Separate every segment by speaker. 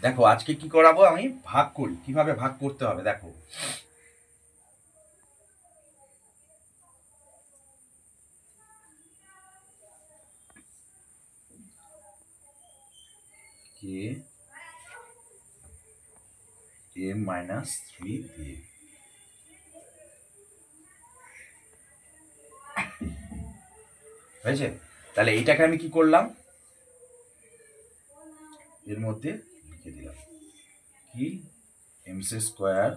Speaker 1: দেখো আজকে কি করাবো, আমি ভাগ করি, কিভাবে ভাগ করতে হবে দেখো। কে এম মাইনাস 3 দিয়ে হয়েছে। তাহলে এইটাকে আমি কি করলাম, এর মধ্যে লিখে দিলাম কি M square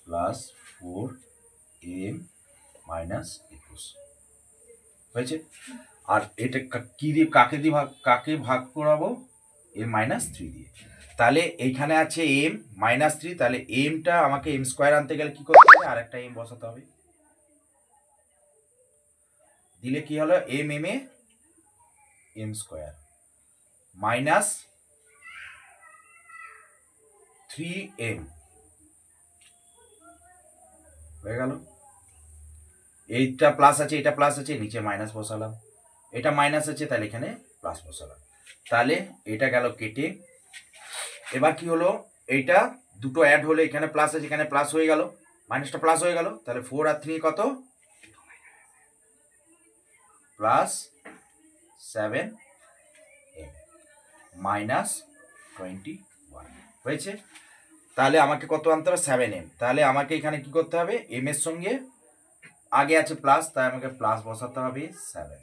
Speaker 1: plus 4m minus 21 হয়েছে। আর এটা কি দিয়ে কাকে ভাগ করাবো, এম মাইনাস 3 দিয়ে। তাহলে এইখানে আছে এম মাইনাস 3, তাহলে এমটা আমাকে এম স্কোয়ার আনতে গেলে কি করতে হবে, আর একটা এম বসাতে হবে। দিলে কি হলো, M M A M square minus 3m হয়ে গেল। এইটা প্লাস আছে, এটা প্লাস আছে, নিচে মাইনাস বসালাম, এটা মাইনাস আছে তাহলে এখানে প্লাস বসালাম। তাহলে এটা গেল কেটে। এবার কি হলো, এইটা দুটো অ্যাড হলে এখানে প্লাস আছে, এখানে প্লাস হয়ে গেল, মাইনাসটা প্লাস হয়ে গেল। তাহলে 4 আর 3 কত, প্লাস 7m মাইনাস 21 হয়েছে। তাহলে আমাকে কত আনতে হবে, 7m। তাহলে আমাকে এখানে কি করতে হবে, এম এর সঙ্গে আগে আছে প্লাস, তাই আমাকে প্লাস বসাতে হবে 7,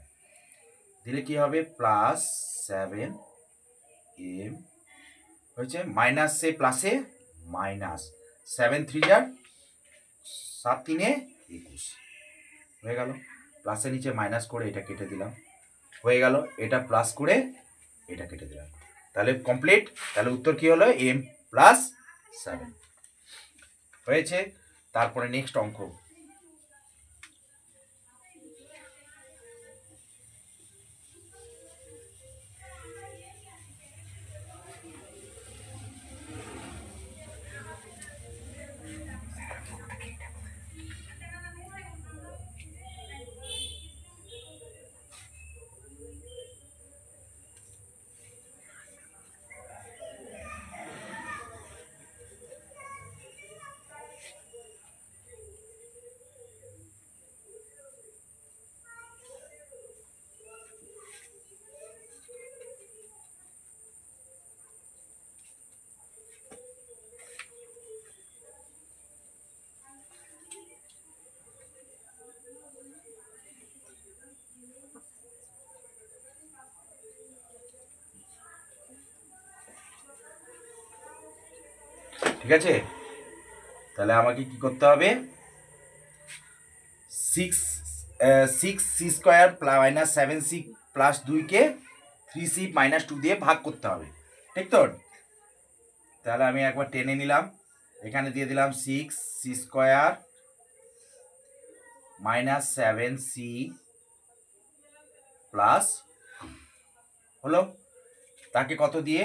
Speaker 1: দিলে কি হবে প্লাস 7m হয়েছে, মাইনাসে প্লাসে মাইনাস 7 3 যার 7 3 21 হয়ে গেল। প্লাসের নিচে মাইনাস করে এটা কেটে দিলাম, হয়ে গেল। এটা প্লাস করে এটা কেটে দিলাম, তাহলে কমপ্লিট। তাহলে উত্তর কি হলো, m প্লাস 7 হয়েছে। তারপরে নেক্সট অঙ্ক, ঠিক আছে। তাহলে আমাকে কি করতে হবে, 6c square minus 7c plus 2কে 3c মাইনাস 2 দিয়ে ভাগ করতে হবে, ঠিক তো। তাহলে আমি একবার টেনে নিলাম, এখানে দিয়ে দিলাম 6c square minus 7c plus হলো, তাকে কত দিয়ে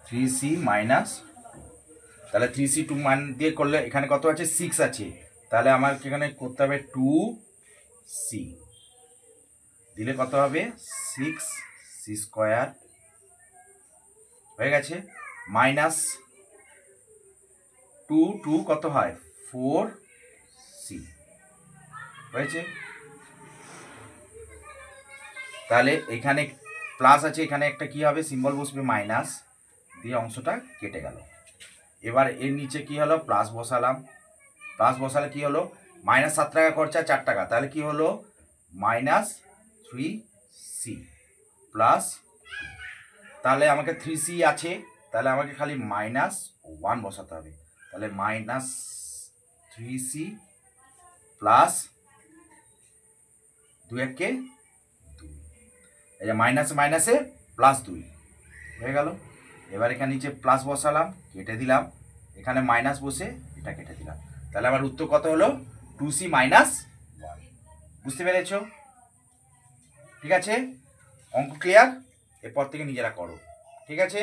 Speaker 1: 3c মাইনাস, তাহলে 3c 2 মান দিয়ে করলে এখানে কত আছে 6 আছে, তাহলে আমার এখানে করতে হবে 2c, দিলে কত হবে 6c স্কোয়ার হয়ে গেছে, মাইনাস 2 2 কত হয় 4c হয়েছে। তাহলে এখানে প্লাস আছে, এখানে একটা কি হবে সিম্বল বসবে মাইনাস, দিয়ে অংশটা কেটে গেল। এবার এর নিচে কি হলো, প্লাস বসালাম, প্লাস বসালে কি হলো, মাইনাস 7 টাকা খরচা 4 টাকা, তাহলে কি হলো মাইনাস 3c প্লাস, তাহলে আমাকে 3c আছে, তাহলে আমাকে খালি মাইনাস 1 বসাতে হবে, তাহলে মাইনাস 3c প্লাস 2 1 2, এই যে মাইনাস মাইনাসে প্লাস 2 হয়ে গেল। এবার এখানে নিচে প্লাস বসালাম, কেটে দিলাম, এখানে মাইনাস বসে এটা কেটে দিলাম, তাহলে আমার উত্তর কত হলো 2c মাইনাস 1। বুঝতে পেরেছ? ঠিক আছে, অঙ্ক ক্লিয়ার, এরপর থেকে নিজেরা করো, ঠিক আছে।